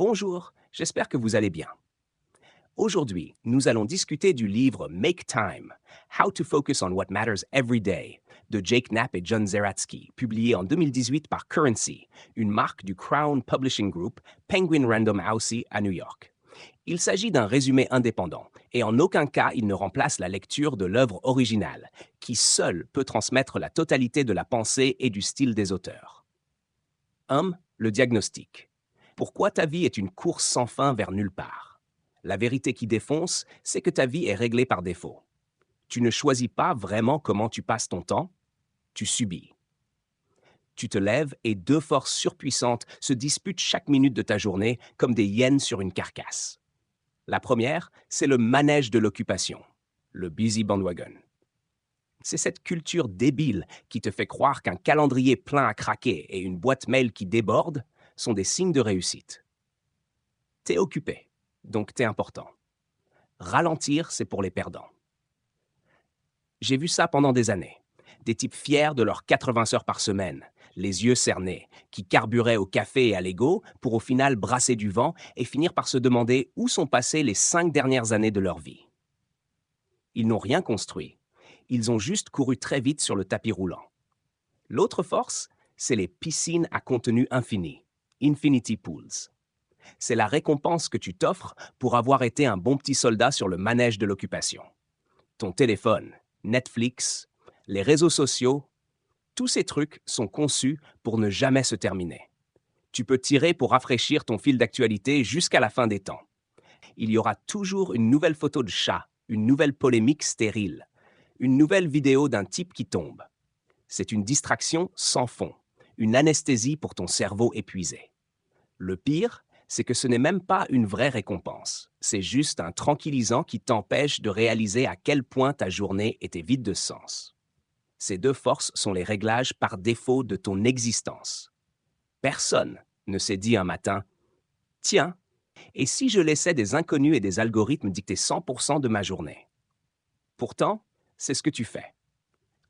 Bonjour, j'espère que vous allez bien. Aujourd'hui, nous allons discuter du livre Make Time, How to Focus on What Matters Every Day de Jake Knapp et John Zeratsky, publié en 2018 par Currency, une marque du Crown Publishing Group, Penguin Random House à New York. Il s'agit d'un résumé indépendant et en aucun cas il ne remplace la lecture de l'œuvre originale, qui seule peut transmettre la totalité de la pensée et du style des auteurs. 1. Le diagnostic. Pourquoi ta vie est une course sans fin vers nulle part? La vérité qui défonce, c'est que ta vie est réglée par défaut. Tu ne choisis pas vraiment comment tu passes ton temps, tu subis. Tu te lèves et deux forces surpuissantes se disputent chaque minute de ta journée comme des hyènes sur une carcasse. La première, c'est le manège de l'occupation, le busy bandwagon. C'est cette culture débile qui te fait croire qu'un calendrier plein à craquer et une boîte mail qui déborde sont des signes de réussite. T'es occupé, donc t'es important. Ralentir, c'est pour les perdants. J'ai vu ça pendant des années. Des types fiers de leurs 80 heures par semaine, les yeux cernés, qui carburaient au café et à l'ego pour au final brasser du vent et finir par se demander où sont passées les 5 dernières années de leur vie. Ils n'ont rien construit. Ils ont juste couru très vite sur le tapis roulant. L'autre force, c'est les piscines à contenu infini, Infinity Pools. C'est la récompense que tu t'offres pour avoir été un bon petit soldat sur le manège de l'occupation. Ton téléphone, Netflix, les réseaux sociaux, tous ces trucs sont conçus pour ne jamais se terminer. Tu peux tirer pour rafraîchir ton fil d'actualité jusqu'à la fin des temps. Il y aura toujours une nouvelle photo de chat, une nouvelle polémique stérile, une nouvelle vidéo d'un type qui tombe. C'est une distraction sans fond, une anesthésie pour ton cerveau épuisé. Le pire, c'est que ce n'est même pas une vraie récompense. C'est juste un tranquillisant qui t'empêche de réaliser à quel point ta journée était vide de sens. Ces deux forces sont les réglages par défaut de ton existence. Personne ne s'est dit un matin « Tiens, et si je laissais des inconnus et des algorithmes dicter 100% de ma journée ?» Pourtant, c'est ce que tu fais.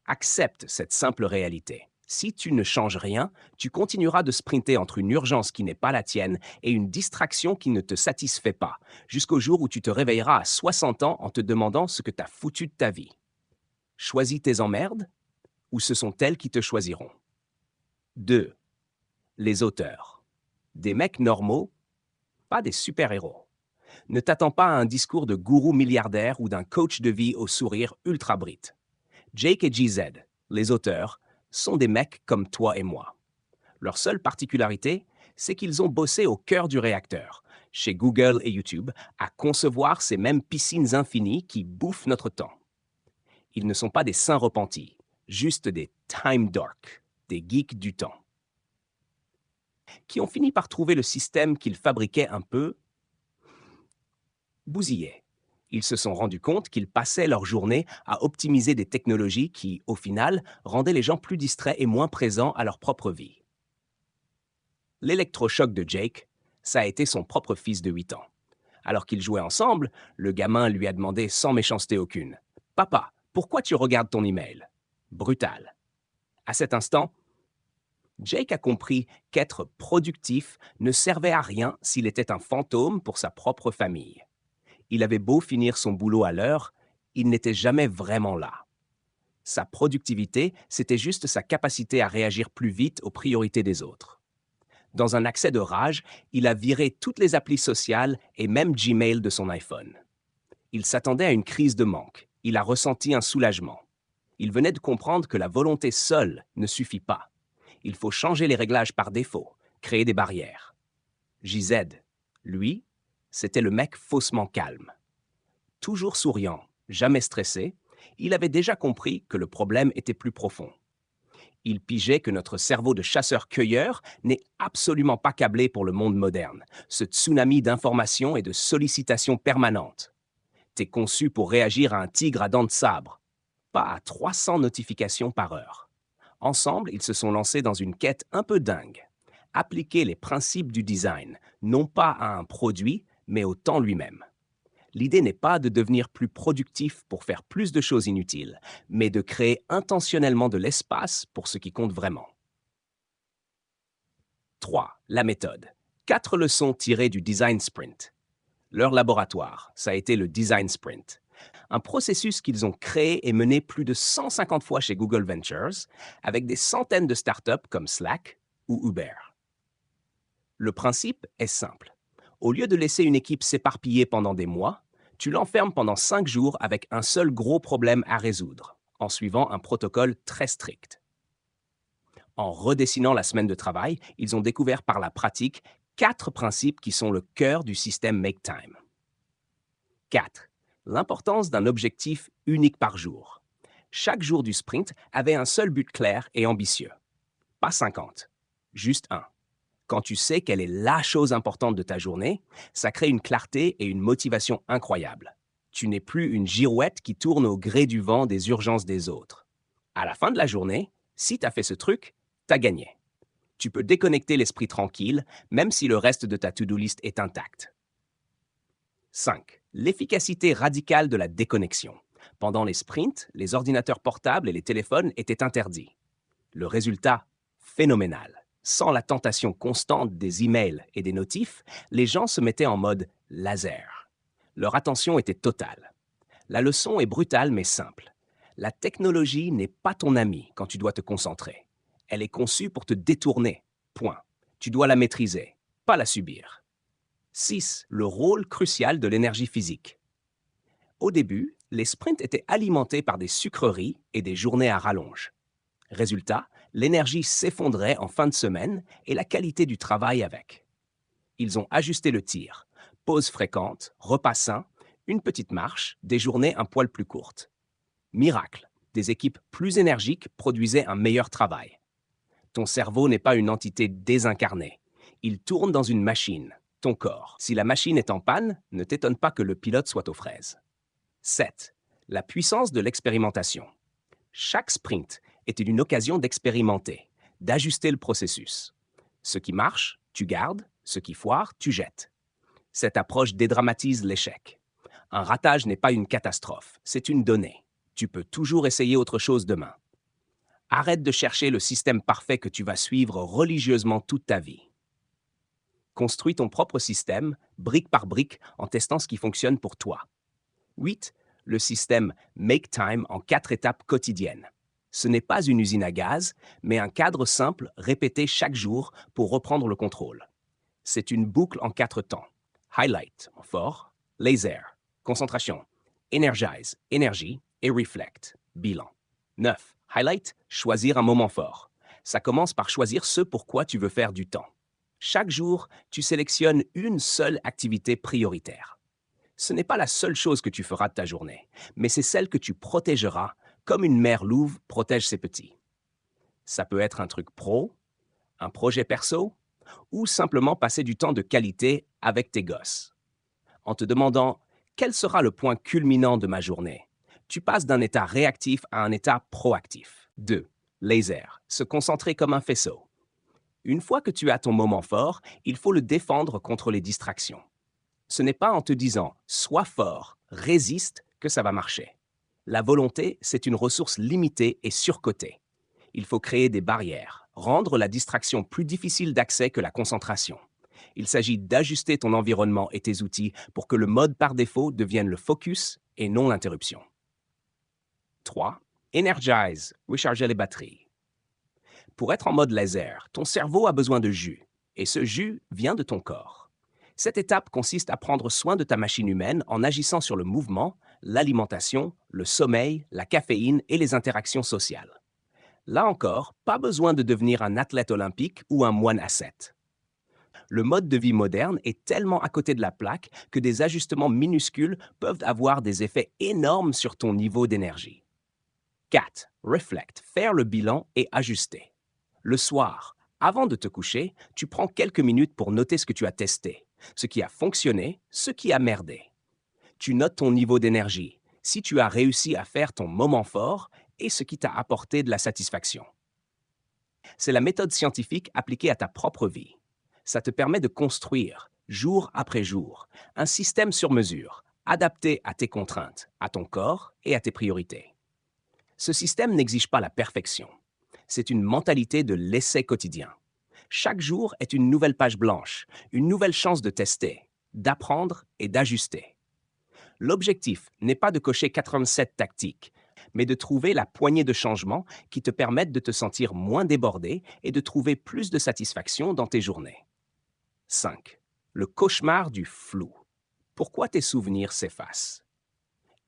Accepte cette simple réalité. Si tu ne changes rien, tu continueras de sprinter entre une urgence qui n'est pas la tienne et une distraction qui ne te satisfait pas, jusqu'au jour où tu te réveilleras à 60 ans en te demandant ce que tu as foutu de ta vie. Choisis tes emmerdes ou ce sont elles qui te choisiront. 2. Les auteurs. Des mecs normaux, pas des super-héros. Ne t'attends pas à un discours de gourou milliardaire ou d'un coach de vie au sourire ultra brit. Jake et GZ, les auteurs, sont des mecs comme toi et moi. Leur seule particularité, c'est qu'ils ont bossé au cœur du réacteur, chez Google et YouTube, à concevoir ces mêmes piscines infinies qui bouffent notre temps. Ils ne sont pas des saints repentis, juste des time dorks, des geeks du temps, qui ont fini par trouver le système qu'ils fabriquaient un peu bousillé. Ils se sont rendus compte qu'ils passaient leur journée à optimiser des technologies qui, au final, rendaient les gens plus distraits et moins présents à leur propre vie. L'électrochoc de Jake, ça a été son propre fils de 8 ans. Alors qu'ils jouaient ensemble, le gamin lui a demandé sans méchanceté aucune « Papa, pourquoi tu regardes ton email ?» Brutal. À cet instant, Jake a compris qu'être productif ne servait à rien s'il était un fantôme pour sa propre famille. Il avait beau finir son boulot à l'heure, il n'était jamais vraiment là. Sa productivité, c'était juste sa capacité à réagir plus vite aux priorités des autres. Dans un accès de rage, il a viré toutes les applis sociales et même Gmail de son iPhone. Il s'attendait à une crise de manque. Il a ressenti un soulagement. Il venait de comprendre que la volonté seule ne suffit pas. Il faut changer les réglages par défaut, créer des barrières. JZ, lui, c'était le mec faussement calme. Toujours souriant, jamais stressé, il avait déjà compris que le problème était plus profond. Il pigeait que notre cerveau de chasseur-cueilleur n'est absolument pas câblé pour le monde moderne, ce tsunami d'informations et de sollicitations permanentes. T'es conçu pour réagir à un tigre à dents de sabre, pas à 300 notifications par heure. Ensemble, ils se sont lancés dans une quête un peu dingue. Appliquer les principes du design, non pas à un produit, mais au temps lui-même. L'idée n'est pas de devenir plus productif pour faire plus de choses inutiles, mais de créer intentionnellement de l'espace pour ce qui compte vraiment. 3. La méthode. 4 leçons tirées du Design Sprint. Leur laboratoire, ça a été le Design Sprint, un processus qu'ils ont créé et mené plus de 150 fois chez Google Ventures, avec des centaines de startups comme Slack ou Uber. Le principe est simple. Au lieu de laisser une équipe s'éparpiller pendant des mois, tu l'enfermes pendant 5 jours avec un seul gros problème à résoudre, en suivant un protocole très strict. En redessinant la semaine de travail, ils ont découvert par la pratique 4 principes qui sont le cœur du système Make Time. 4. L'importance d'un objectif unique par jour. Chaque jour du sprint avait un seul but clair et ambitieux. Pas 50, juste un. Quand tu sais quelle est la chose importante de ta journée, ça crée une clarté et une motivation incroyables. Tu n'es plus une girouette qui tourne au gré du vent des urgences des autres. À la fin de la journée, si tu as fait ce truc, tu as gagné. Tu peux déconnecter l'esprit tranquille, même si le reste de ta to-do list est intact. 5. L'efficacité radicale de la déconnexion. Pendant les sprints, les ordinateurs portables et les téléphones étaient interdits. Le résultat, phénoménal. Sans la tentation constante des emails et des notifs, les gens se mettaient en mode laser. Leur attention était totale. La leçon est brutale mais simple. La technologie n'est pas ton amie quand tu dois te concentrer. Elle est conçue pour te détourner. Point. Tu dois la maîtriser, pas la subir. 6. Le rôle crucial de l'énergie physique. Au début, les sprints étaient alimentés par des sucreries et des journées à rallonge. Résultat, l'énergie s'effondrait en fin de semaine et la qualité du travail avec. Ils ont ajusté le tir. Pauses fréquentes, repas sains, une petite marche, des journées un poil plus courtes. Miracle, des équipes plus énergiques produisaient un meilleur travail. Ton cerveau n'est pas une entité désincarnée. Il tourne dans une machine, ton corps. Si la machine est en panne, ne t'étonne pas que le pilote soit aux fraises. 7. La puissance de l'expérimentation. Chaque sprint était une occasion d'expérimenter, d'ajuster le processus. Ce qui marche, tu gardes, ce qui foire, tu jettes. Cette approche dédramatise l'échec. Un ratage n'est pas une catastrophe, c'est une donnée. Tu peux toujours essayer autre chose demain. Arrête de chercher le système parfait que tu vas suivre religieusement toute ta vie. Construis ton propre système, brique par brique, en testant ce qui fonctionne pour toi. 8. Le système Make Time en 4 étapes quotidiennes. Ce n'est pas une usine à gaz, mais un cadre simple répété chaque jour pour reprendre le contrôle. C'est une boucle en 4 temps. Highlight, fort, laser, concentration, energize, énergie et reflect, bilan. 9. Highlight, choisir un moment fort. Ça commence par choisir ce pourquoi tu veux faire du temps. Chaque jour, tu sélectionnes une seule activité prioritaire. Ce n'est pas la seule chose que tu feras de ta journée, mais c'est celle que tu protégeras comme une mère louve protège ses petits. Ça peut être un truc pro, un projet perso, ou simplement passer du temps de qualité avec tes gosses. En te demandant quel sera le point culminant de ma journée, tu passes d'un état réactif à un état proactif. 2. Laser, se concentrer comme un faisceau. Une fois que tu as ton moment fort, il faut le défendre contre les distractions. Ce n'est pas en te disant « sois fort, résiste » que ça va marcher. La volonté, c'est une ressource limitée et surcotée. Il faut créer des barrières, rendre la distraction plus difficile d'accès que la concentration. Il s'agit d'ajuster ton environnement et tes outils pour que le mode par défaut devienne le focus et non l'interruption. 3. Energize, recharger les batteries. Pour être en mode laser, ton cerveau a besoin de jus, et ce jus vient de ton corps. Cette étape consiste à prendre soin de ta machine humaine en agissant sur le mouvement, l'alimentation, le sommeil, la caféine et les interactions sociales. Là encore, pas besoin de devenir un athlète olympique ou un moine ascète. Le mode de vie moderne est tellement à côté de la plaque que des ajustements minuscules peuvent avoir des effets énormes sur ton niveau d'énergie. 4. Reflect, faire le bilan et ajuster. Le soir, avant de te coucher, tu prends quelques minutes pour noter ce que tu as testé, ce qui a fonctionné, ce qui a merdé. Tu notes ton niveau d'énergie, si tu as réussi à faire ton moment fort et ce qui t'a apporté de la satisfaction. C'est la méthode scientifique appliquée à ta propre vie. Ça te permet de construire, jour après jour, un système sur mesure, adapté à tes contraintes, à ton corps et à tes priorités. Ce système n'exige pas la perfection. C'est une mentalité de l'essai quotidien. Chaque jour est une nouvelle page blanche, une nouvelle chance de tester, d'apprendre et d'ajuster. L'objectif n'est pas de cocher 87 tactiques, mais de trouver la poignée de changements qui te permettent de te sentir moins débordé et de trouver plus de satisfaction dans tes journées. 5. Le cauchemar du flou. Pourquoi tes souvenirs s'effacent?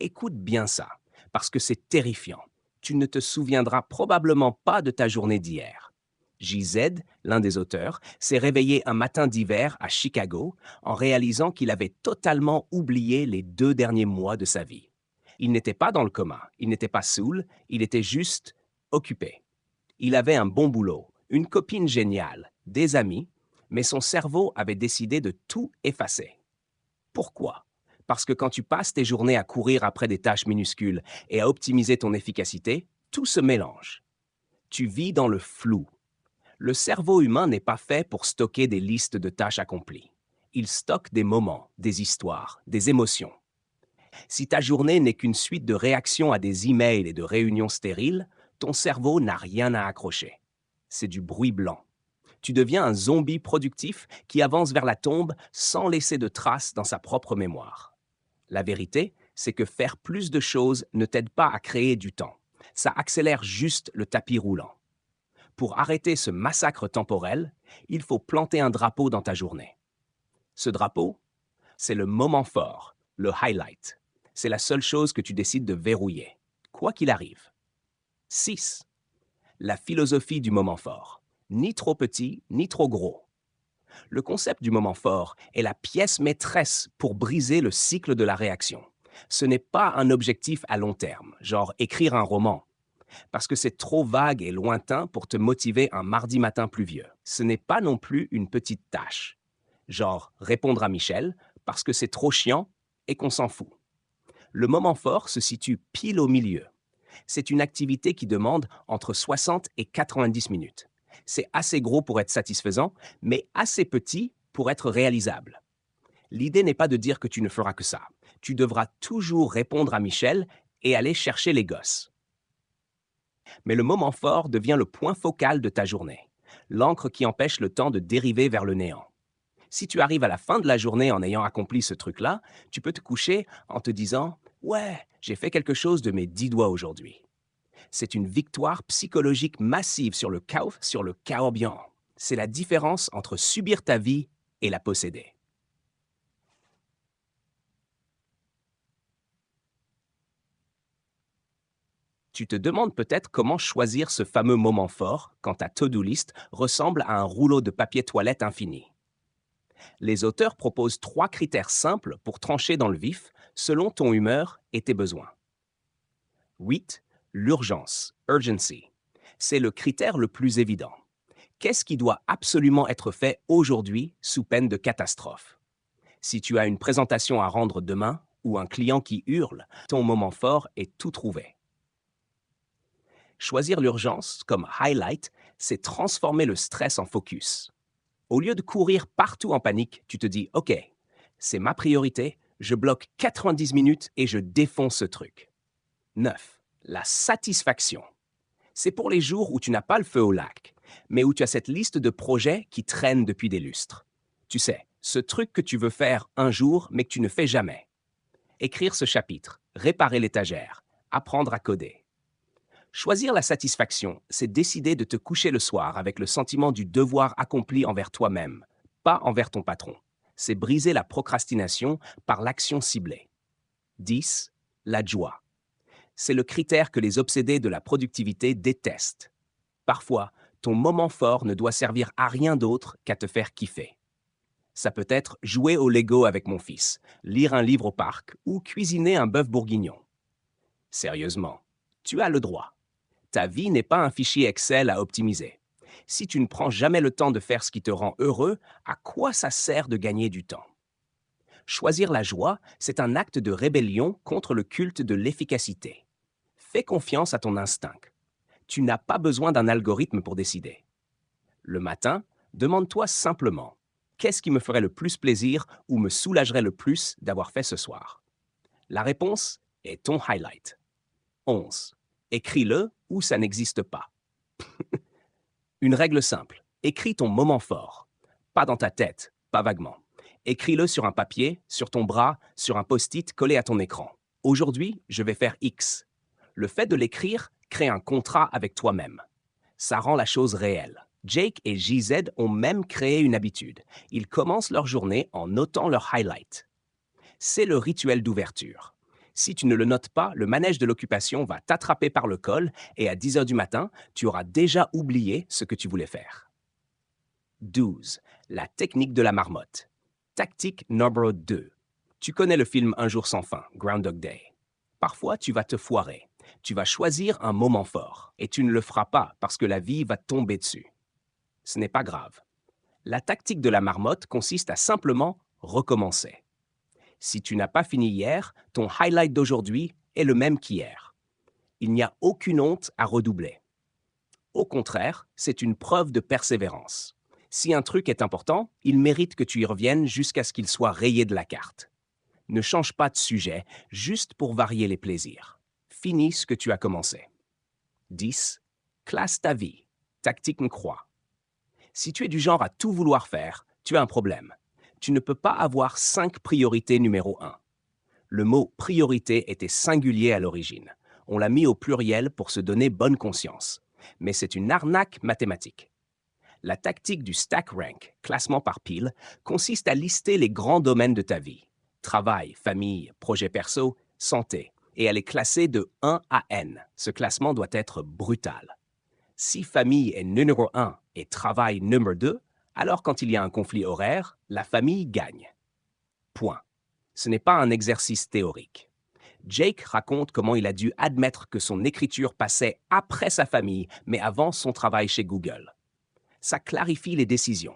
Écoute bien ça, parce que c'est terrifiant. Tu ne te souviendras probablement pas de ta journée d'hier. JZ, l'un des auteurs, s'est réveillé un matin d'hiver à Chicago en réalisant qu'il avait totalement oublié les 2 derniers mois de sa vie. Il n'était pas dans le coma, il n'était pas saoul, il était juste occupé. Il avait un bon boulot, une copine géniale, des amis, mais son cerveau avait décidé de tout effacer. Pourquoi? Parce que quand tu passes tes journées à courir après des tâches minuscules et à optimiser ton efficacité, tout se mélange. Tu vis dans le flou. Le cerveau humain n'est pas fait pour stocker des listes de tâches accomplies. Il stocke des moments, des histoires, des émotions. Si ta journée n'est qu'une suite de réactions à des emails et de réunions stériles, ton cerveau n'a rien à accrocher. C'est du bruit blanc. Tu deviens un zombie productif qui avance vers la tombe sans laisser de traces dans sa propre mémoire. La vérité, c'est que faire plus de choses ne t'aide pas à créer du temps. Ça accélère juste le tapis roulant. Pour arrêter ce massacre temporel, il faut planter un drapeau dans ta journée. Ce drapeau, c'est le moment fort, le highlight. C'est la seule chose que tu décides de verrouiller, quoi qu'il arrive. 6. La philosophie du moment fort. Ni trop petit, ni trop gros. Le concept du moment fort est la pièce maîtresse pour briser le cycle de la réaction. Ce n'est pas un objectif à long terme, genre écrire un roman, parce que c'est trop vague et lointain pour te motiver un mardi matin pluvieux. Ce n'est pas non plus une petite tâche, genre répondre à Michel, parce que c'est trop chiant et qu'on s'en fout. Le moment fort se situe pile au milieu. C'est une activité qui demande entre 60 et 90 minutes. C'est assez gros pour être satisfaisant, mais assez petit pour être réalisable. L'idée n'est pas de dire que tu ne feras que ça. Tu devras toujours répondre à Michel et aller chercher les gosses. Mais le moment fort devient le point focal de ta journée, l'encre qui empêche le temps de dériver vers le néant. Si tu arrives à la fin de la journée en ayant accompli ce truc-là, tu peux te coucher en te disant « Ouais, j'ai fait quelque chose de mes 10 doigts aujourd'hui ». C'est une victoire psychologique massive sur le chaos ambiant. C'est la différence entre subir ta vie et la posséder. Tu te demandes peut-être comment choisir ce fameux moment fort quand ta to-do list ressemble à un rouleau de papier toilette infini. Les auteurs proposent 3 critères simples pour trancher dans le vif selon ton humeur et tes besoins. 8. L'urgence, urgency. C'est le critère le plus évident. Qu'est-ce qui doit absolument être fait aujourd'hui sous peine de catastrophe? Si tu as une présentation à rendre demain ou un client qui hurle, ton moment fort est tout trouvé. Choisir l'urgence comme highlight, c'est transformer le stress en focus. Au lieu de courir partout en panique, tu te dis « Ok, c'est ma priorité, je bloque 90 minutes et je défonce ce truc. » 9. La satisfaction. C'est pour les jours où tu n'as pas le feu au lac, mais où tu as cette liste de projets qui traînent depuis des lustres. Tu sais, ce truc que tu veux faire un jour, mais que tu ne fais jamais. Écrire ce chapitre, réparer l'étagère, apprendre à coder. Choisir la satisfaction, c'est décider de te coucher le soir avec le sentiment du devoir accompli envers toi-même, pas envers ton patron. C'est briser la procrastination par l'action ciblée. 10. La joie. C'est le critère que les obsédés de la productivité détestent. Parfois, ton moment fort ne doit servir à rien d'autre qu'à te faire kiffer. Ça peut être jouer au Lego avec mon fils, lire un livre au parc ou cuisiner un bœuf bourguignon. Sérieusement, tu as le droit. Ta vie n'est pas un fichier Excel à optimiser. Si tu ne prends jamais le temps de faire ce qui te rend heureux, à quoi ça sert de gagner du temps? Choisir la joie, c'est un acte de rébellion contre le culte de l'efficacité. Fais confiance à ton instinct. Tu n'as pas besoin d'un algorithme pour décider. Le matin, demande-toi simplement, qu'est-ce qui me ferait le plus plaisir ou me soulagerait le plus d'avoir fait ce soir? La réponse est ton highlight. 11. Écris-le ou ça n'existe pas. Une règle simple, Écris ton moment fort. Pas dans ta tête, pas vaguement. Écris-le sur un papier, sur ton bras, sur un post-it collé à ton écran. Aujourd'hui, je vais faire X. Le fait de l'écrire crée un contrat avec toi-même. Ça rend la chose réelle. Jake et JZ ont même créé une habitude. Ils commencent leur journée en notant leurs highlights. C'est le rituel d'ouverture. Si tu ne le notes pas, le manège de l'occupation va t'attraper par le col et à 10 heures du matin, tu auras déjà oublié ce que tu voulais faire. 12. La technique de la marmotte. Tactique numéro 2. Tu connais le film Un jour sans fin, Groundhog Day. Parfois, tu vas te foirer. Tu vas choisir un moment fort et tu ne le feras pas parce que la vie va te tomber dessus. Ce n'est pas grave. La tactique de la marmotte consiste à simplement recommencer. Si tu n'as pas fini hier, ton highlight d'aujourd'hui est le même qu'hier. Il n'y a aucune honte à redoubler. Au contraire, c'est une preuve de persévérance. Si un truc est important, il mérite que tu y reviennes jusqu'à ce qu'il soit rayé de la carte. Ne change pas de sujet, juste pour varier les plaisirs. Finis ce que tu as commencé. 10. Classe ta vie. Tactique croix. Si tu es du genre à tout vouloir faire, tu as un problème. Tu ne peux pas avoir 5 priorités numéro 1. Le mot priorité était singulier à l'origine. On l'a mis au pluriel pour se donner bonne conscience. Mais c'est une arnaque mathématique. La tactique du stack rank, classement par pile, consiste à lister les grands domaines de ta vie. Travail, famille, projet perso, santé. Et à les classer de 1 à n. Ce classement doit être brutal. Si famille est numéro 1 et travail numéro 2, alors quand il y a un conflit horaire, la famille gagne. Point. Ce n'est pas un exercice théorique. Jake raconte comment il a dû admettre que son écriture passait après sa famille, mais avant son travail chez Google. Ça clarifie les décisions.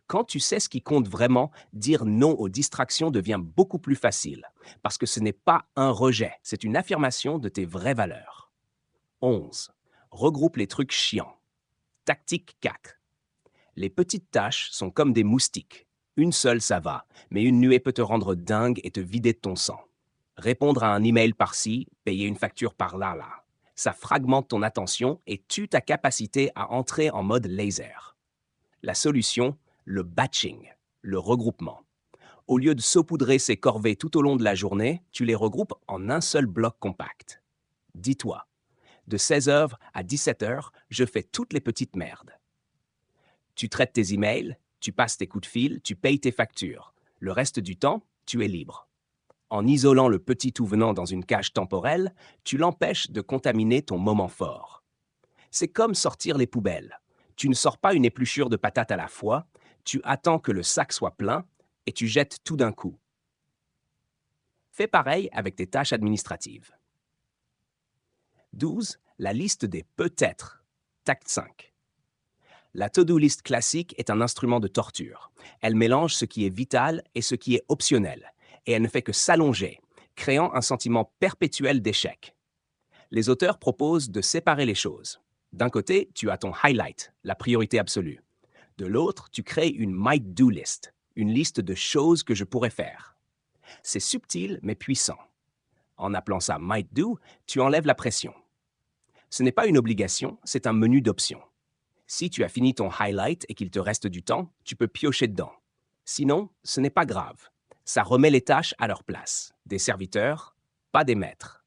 Quand tu sais ce qui compte vraiment, dire non aux distractions devient beaucoup plus facile, parce que ce n'est pas un rejet, c'est une affirmation de tes vraies valeurs. 11. Regroupe les trucs chiants. Tactique 4. Les petites tâches sont comme des moustiques. Une seule, ça va, mais une nuée peut te rendre dingue et te vider de ton sang. Répondre à un email par-ci, payer une facture par-là. Ça fragmente ton attention et tue ta capacité à entrer en mode laser. La solution, le batching, le regroupement. Au lieu de saupoudrer ces corvées tout au long de la journée, tu les regroupes en un seul bloc compact. Dis-toi, de 16h à 17h, je fais toutes les petites merdes. Tu traites tes emails, tu passes tes coups de fil, tu payes tes factures. Le reste du temps, tu es libre. En isolant le petit tout venant dans une cage temporelle, tu l'empêches de contaminer ton moment fort. C'est comme sortir les poubelles. Tu ne sors pas une épluchure de patates à la fois, tu attends que le sac soit plein et tu jettes tout d'un coup. Fais pareil avec tes tâches administratives. 12. La liste des peut-être. Tact 5. La to-do list classique est un instrument de torture. Elle mélange ce qui est vital et ce qui est optionnel, et elle ne fait que s'allonger, créant un sentiment perpétuel d'échec. Les auteurs proposent de séparer les choses. D'un côté, tu as ton highlight, la priorité absolue. De l'autre, tu crées une might-do list, une liste de choses que je pourrais faire. C'est subtil mais puissant. En appelant ça might-do, tu enlèves la pression. Ce n'est pas une obligation, c'est un menu d'options. Si tu as fini ton highlight et qu'il te reste du temps, tu peux piocher dedans. Sinon, ce n'est pas grave. Ça remet les tâches à leur place. Des serviteurs, pas des maîtres.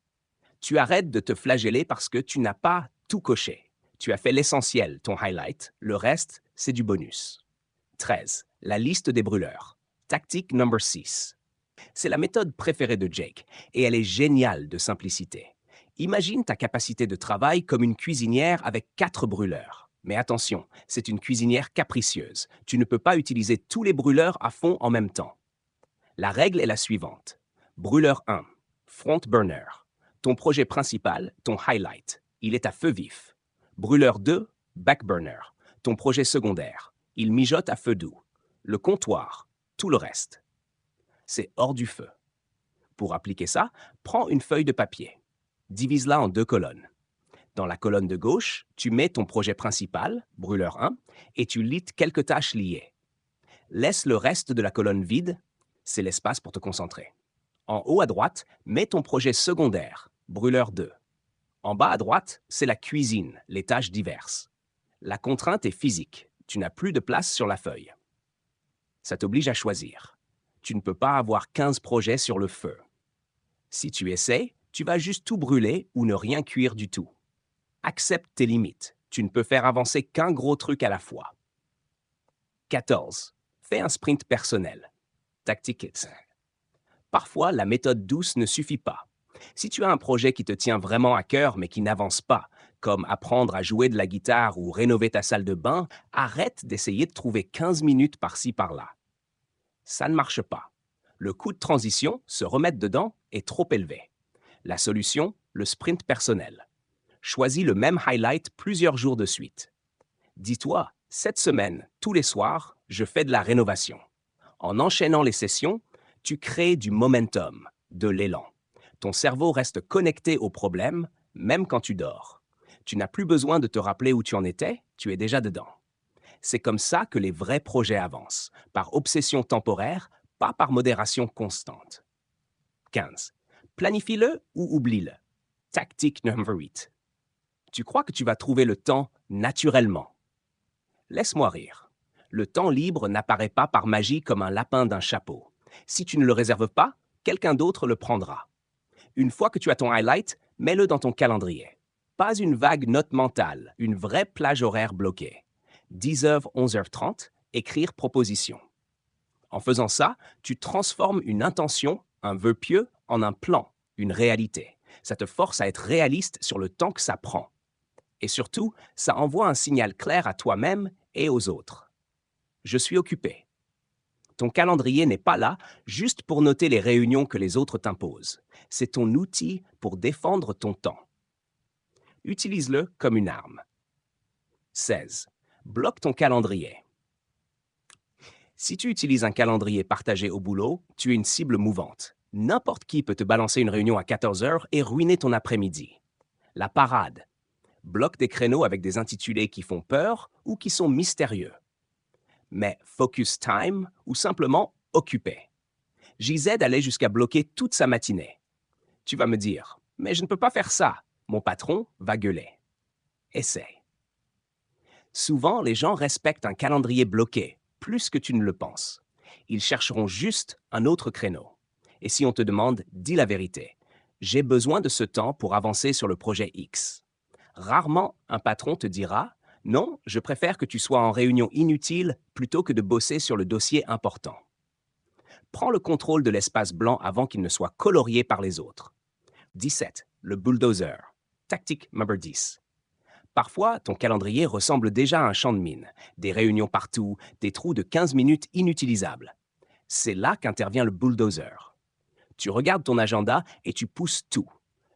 Tu arrêtes de te flageller parce que tu n'as pas tout coché. Tu as fait l'essentiel, ton highlight. Le reste, c'est du bonus. 13. La liste des brûleurs. Tactique number 6. C'est la méthode préférée de Jake et elle est géniale de simplicité. Imagine ta capacité de travail comme une cuisinière avec 4 brûleurs. Mais attention, c'est une cuisinière capricieuse. Tu ne peux pas utiliser tous les brûleurs à fond en même temps. La règle est la suivante. Brûleur 1, front burner. Ton projet principal, ton highlight. Il est à feu vif. Brûleur 2, back burner. Ton projet secondaire. Il mijote à feu doux. Le comptoir, tout le reste. C'est hors du feu. Pour appliquer ça, prends une feuille de papier. Divise-la en 2 colonnes. Dans la colonne de gauche, tu mets ton projet principal, brûleur 1, et tu listes quelques tâches liées. Laisse le reste de la colonne vide, c'est l'espace pour te concentrer. En haut à droite, mets ton projet secondaire, brûleur 2. En bas à droite, c'est la cuisine, les tâches diverses. La contrainte est physique. Tu n'as plus de place sur la feuille. Ça t'oblige à choisir. Tu ne peux pas avoir 15 projets sur le feu. Si tu essaies, tu vas juste tout brûler ou ne rien cuire du tout. Accepte tes limites. Tu ne peux faire avancer qu'un gros truc à la fois. 14. Fais un sprint personnel. Tactique. Parfois, la méthode douce ne suffit pas. Si tu as un projet qui te tient vraiment à cœur mais qui n'avance pas, comme apprendre à jouer de la guitare ou rénover ta salle de bain, arrête d'essayer de trouver 15 minutes par-ci par-là. Ça ne marche pas. Le coût de transition, se remettre dedans, est trop élevé. La solution, le sprint personnel. Choisis le même highlight plusieurs jours de suite. Dis-toi, cette semaine, tous les soirs, je fais de la rénovation. En enchaînant les sessions, tu crées du momentum, de l'élan. Ton cerveau reste connecté au problème, même quand tu dors. Tu n'as plus besoin de te rappeler où tu en étais, tu es déjà dedans. C'est comme ça que les vrais projets avancent, par obsession temporaire, pas par modération constante. 15. Planifie-le ou oublie-le. Tactique number 8. Tu crois que tu vas trouver le temps naturellement. Laisse-moi rire. Le temps libre n'apparaît pas par magie comme un lapin d'un chapeau. Si tu ne le réserves pas, quelqu'un d'autre le prendra. Une fois que tu as ton highlight, mets-le dans ton calendrier. Pas une vague note mentale, une vraie plage horaire bloquée. 10h, 11h30, écrire proposition. En faisant ça, tu transformes une intention, un vœu pieux, en un plan, une réalité. Ça te force à être réaliste sur le temps que ça prend. Et surtout, ça envoie un signal clair à toi-même et aux autres. Je suis occupé. Ton calendrier n'est pas là juste pour noter les réunions que les autres t'imposent. C'est ton outil pour défendre ton temps. Utilise-le comme une arme. 16. Bloque ton calendrier. Si tu utilises un calendrier partagé au boulot, tu es une cible mouvante. N'importe qui peut te balancer une réunion à 14 heures et ruiner ton après-midi. La parade. Bloque des créneaux avec des intitulés qui font peur ou qui sont mystérieux. Mais focus time ou simplement occupé. JZ allait jusqu'à bloquer toute sa matinée. Tu vas me dire, mais je ne peux pas faire ça. Mon patron va gueuler. Essaie. Souvent, les gens respectent un calendrier bloqué, plus que tu ne le penses. Ils chercheront juste un autre créneau. Et si on te demande, dis la vérité. J'ai besoin de ce temps pour avancer sur le projet X. Rarement, un patron te dira, non, je préfère que tu sois en réunion inutile plutôt que de bosser sur le dossier important. Prends le contrôle de l'espace blanc avant qu'il ne soit colorié par les autres. 17. Le bulldozer. Tactique number 10. Parfois, ton calendrier ressemble déjà à un champ de mine. Des réunions partout, des trous de 15 minutes inutilisables. C'est là qu'intervient le bulldozer. Tu regardes ton agenda et tu pousses tout.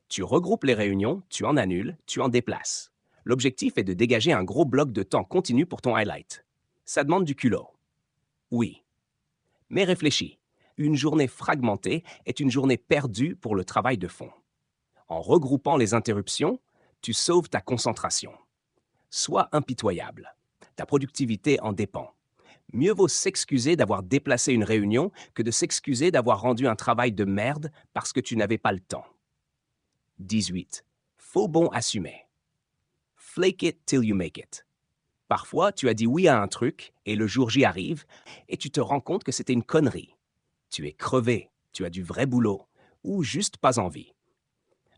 Tu regroupes les réunions, tu en annules, tu en déplaces. L'objectif est de dégager un gros bloc de temps continu pour ton highlight. Ça demande du culot. Oui. Mais réfléchis. Une journée fragmentée est une journée perdue pour le travail de fond. En regroupant les interruptions, tu sauves ta concentration. Sois impitoyable. Ta productivité en dépend. Mieux vaut s'excuser d'avoir déplacé une réunion que de s'excuser d'avoir rendu un travail de merde parce que tu n'avais pas le temps. 18. Faux bon assumé. Flake it till you make it. Parfois, tu as dit oui à un truc et le jour J arrive et tu te rends compte que c'était une connerie. Tu es crevé, tu as du vrai boulot ou juste pas envie.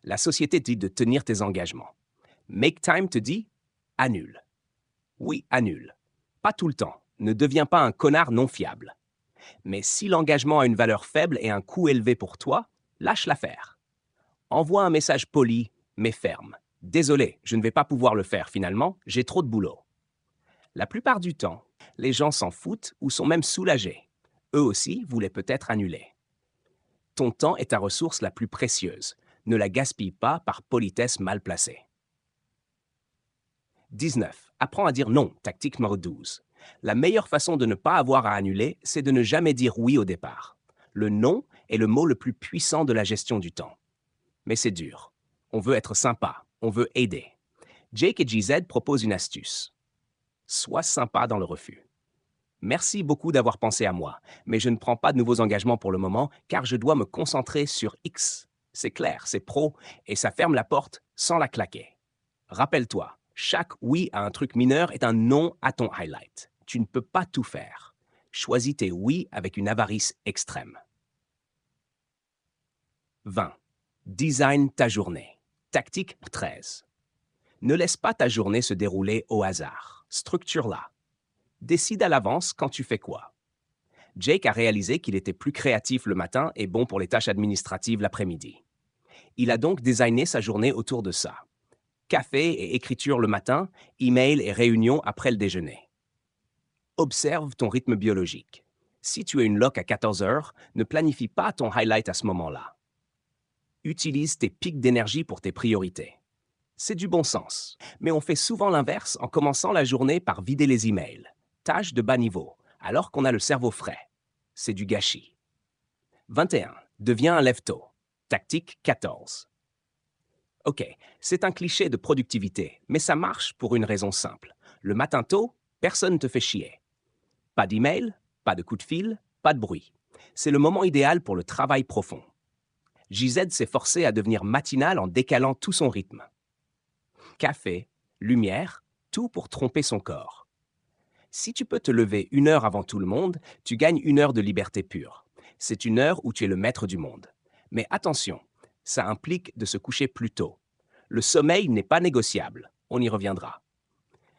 La société te dit de tenir tes engagements. Make Time te dit annule. Oui, annule. Pas tout le temps. Ne deviens pas un connard non fiable. Mais si l'engagement a une valeur faible et un coût élevé pour toi, lâche l'affaire. Envoie un message poli, mais ferme. Désolé, je ne vais pas pouvoir le faire finalement, j'ai trop de boulot. La plupart du temps, les gens s'en foutent ou sont même soulagés. Eux aussi voulaient peut-être annuler. Ton temps est ta ressource la plus précieuse. Ne la gaspille pas par politesse mal placée. 19. Apprends à dire non, tactique numéro 12. La meilleure façon de ne pas avoir à annuler, c'est de ne jamais dire oui au départ. Le non est le mot le plus puissant de la gestion du temps. Mais c'est dur. On veut être sympa, on veut aider. Jake et GZ proposent une astuce. Sois sympa dans le refus. Merci beaucoup d'avoir pensé à moi, mais je ne prends pas de nouveaux engagements pour le moment car je dois me concentrer sur X. C'est clair, c'est pro et ça ferme la porte sans la claquer. Rappelle-toi, Chaque oui à un truc mineur est un non à ton highlight. Tu ne peux pas tout faire. Choisis tes oui avec une avarice extrême. 20. Design ta journée. Tactique 13. Ne laisse pas ta journée se dérouler au hasard. Structure-la. Décide à l'avance quand tu fais quoi. Jake a réalisé qu'il était plus créatif le matin et bon pour les tâches administratives l'après-midi. Il a donc designé sa journée autour de ça. Café et écriture le matin, email et réunion après le déjeuner. Observe ton rythme biologique. Si tu as une loc à 14 heures, ne planifie pas ton highlight à ce moment-là. Utilise tes pics d'énergie pour tes priorités. C'est du bon sens, mais on fait souvent l'inverse en commençant la journée par vider les emails. Tâche de bas niveau, alors qu'on a le cerveau frais. C'est du gâchis. 21. Deviens un lève-tôt. Tactique 14. OK, c'est un cliché de productivité, mais ça marche pour une raison simple. Le matin tôt, personne ne te fait chier. Pas d'email, pas de coup de fil, pas de bruit. C'est le moment idéal pour le travail profond. JZ s'est forcé à devenir matinal en décalant tout son rythme. Café, lumière, tout pour tromper son corps. Si tu peux te lever 1 heure avant tout le monde, tu gagnes 1 heure de liberté pure. C'est 1 heure où tu es le maître du monde. Mais attention, ça implique de se coucher plus tôt. Le sommeil n'est pas négociable, on y reviendra.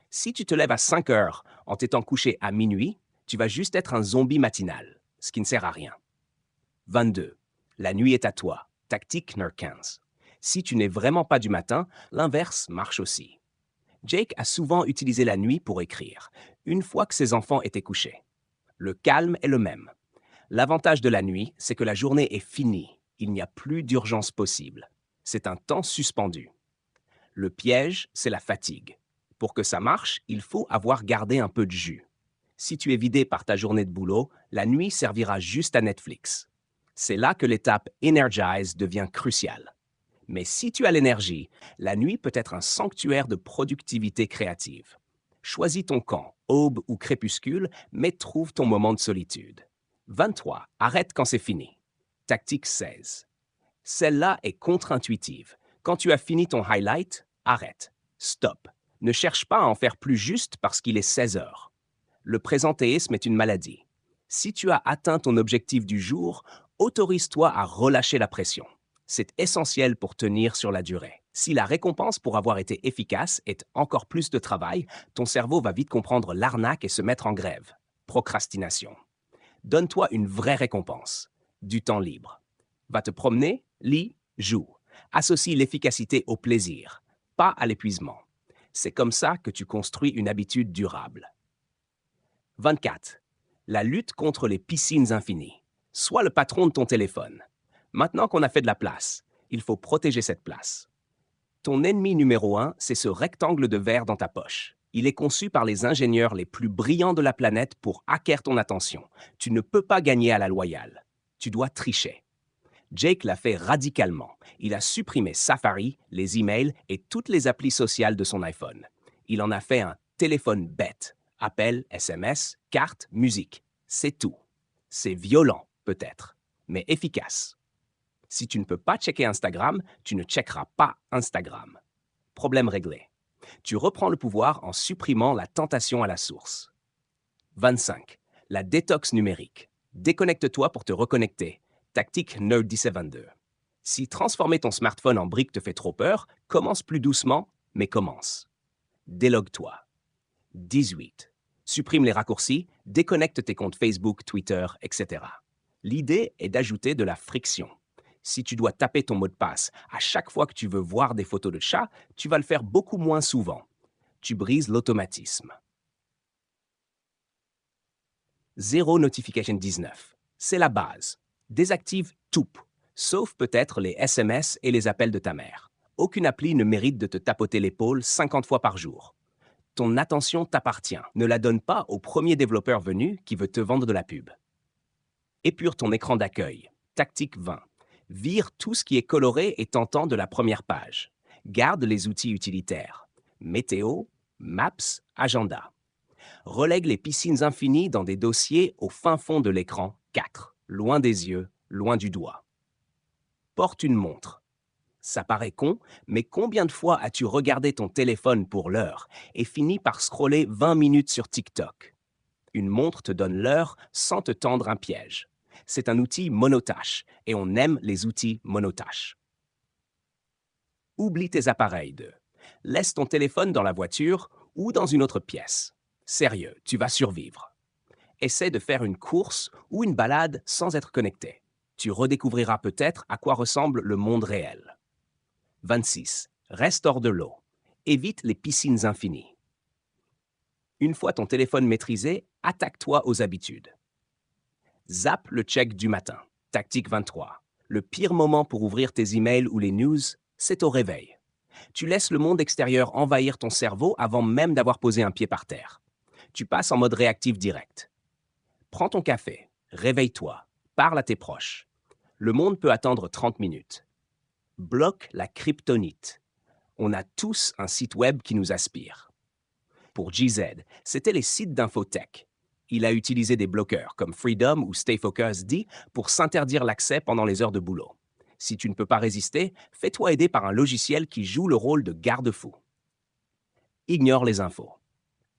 Si tu te lèves à 5 heures en t'étant couché à minuit, tu vas juste être un zombie matinal, ce qui ne sert à rien. 22. La nuit est à toi. Tactique numéro 15. Si tu n'es vraiment pas du matin, l'inverse marche aussi. Jake a souvent utilisé la nuit pour écrire, une fois que ses enfants étaient couchés. Le calme est le même. L'avantage de la nuit, c'est que la journée est finie. Il n'y a plus d'urgence possible. C'est un temps suspendu. Le piège, c'est la fatigue. Pour que ça marche, il faut avoir gardé un peu de jus. Si tu es vidé par ta journée de boulot, la nuit servira juste à Netflix. C'est là que l'étape Energize devient cruciale. Mais si tu as l'énergie, la nuit peut être un sanctuaire de productivité créative. Choisis ton camp, aube ou crépuscule, mais trouve ton moment de solitude. 23. Arrête quand c'est fini. Tactique 16. Celle-là est contre-intuitive. Quand tu as fini ton highlight, arrête. Stop. Ne cherche pas à en faire plus juste parce qu'il est 16 heures. Le présentéisme est une maladie. Si tu as atteint ton objectif du jour, autorise-toi à relâcher la pression. C'est essentiel pour tenir sur la durée. Si la récompense pour avoir été efficace est encore plus de travail, ton cerveau va vite comprendre l'arnaque et se mettre en grève. Procrastination. Donne-toi une vraie récompense. Du temps libre. Va te promener, lis, joue. Associe l'efficacité au plaisir, pas à l'épuisement. C'est comme ça que tu construis une habitude durable. 24. La lutte contre les piscines infinies. Sois le patron de ton téléphone. Maintenant qu'on a fait de la place, il faut protéger cette place. Ton ennemi numéro 1, c'est ce rectangle de verre dans ta poche. Il est conçu par les ingénieurs les plus brillants de la planète pour hacker ton attention. Tu ne peux pas gagner à la loyale. Tu dois tricher. Jake l'a fait radicalement. Il a supprimé Safari, les emails et toutes les applis sociales de son iPhone. Il en a fait un téléphone bête. Appels, SMS, cartes, musique. C'est tout. C'est violent, peut-être, mais efficace. Si tu ne peux pas checker Instagram, tu ne checkeras pas Instagram. Problème réglé. Tu reprends le pouvoir en supprimant la tentation à la source. 25. La détox numérique. Déconnecte-toi pour te reconnecter. Tactique Nerd 1722. Si transformer ton smartphone en brique te fait trop peur, commence plus doucement, mais commence. Délogue-toi. 18. Supprime les raccourcis, déconnecte tes comptes Facebook, Twitter, etc. L'idée est d'ajouter de la friction. Si tu dois taper ton mot de passe à chaque fois que tu veux voir des photos de chats, tu vas le faire beaucoup moins souvent. Tu brises l'automatisme. 0 Notification 19. C'est la base. Désactive tout, sauf peut-être les SMS et les appels de ta mère. Aucune appli ne mérite de te tapoter l'épaule 50 fois par jour. Ton attention t'appartient. Ne la donne pas au premier développeur venu qui veut te vendre de la pub. Épure ton écran d'accueil. Tactique 20. Vire tout ce qui est coloré et tentant de la première page. Garde les outils utilitaires. Météo, Maps, Agenda. Relègue les piscines infinies dans des dossiers au fin fond de l'écran 4, loin des yeux, loin du doigt. Porte une montre. Ça paraît con, mais combien de fois as-tu regardé ton téléphone pour l'heure et fini par scroller 20 minutes sur TikTok? Une montre te donne l'heure sans te tendre un piège. C'est un outil monotâche et on aime les outils monotâches. Oublie tes appareils de. Laisse ton téléphone dans la voiture ou dans une autre pièce. Sérieux, tu vas survivre. Essaie de faire une course ou une balade sans être connecté. Tu redécouvriras peut-être à quoi ressemble le monde réel. 26. Reste hors de l'eau. Évite les piscines infinies. Une fois ton téléphone maîtrisé, attaque-toi aux habitudes. Zappe le check du matin. Tactique 23. Le pire moment pour ouvrir tes emails ou les news, c'est au réveil. Tu laisses le monde extérieur envahir ton cerveau avant même d'avoir posé un pied par terre. Tu passes en mode réactif direct. Prends ton café, réveille-toi, parle à tes proches. Le monde peut attendre 30 minutes. Bloque la kryptonite. On a tous un site web qui nous aspire. Pour GZ, c'était les sites d'infotech. Il a utilisé des bloqueurs comme Freedom ou Stay Focused pour s'interdire l'accès pendant les heures de boulot. Si tu ne peux pas résister, fais-toi aider par un logiciel qui joue le rôle de garde-fou. Ignore les infos.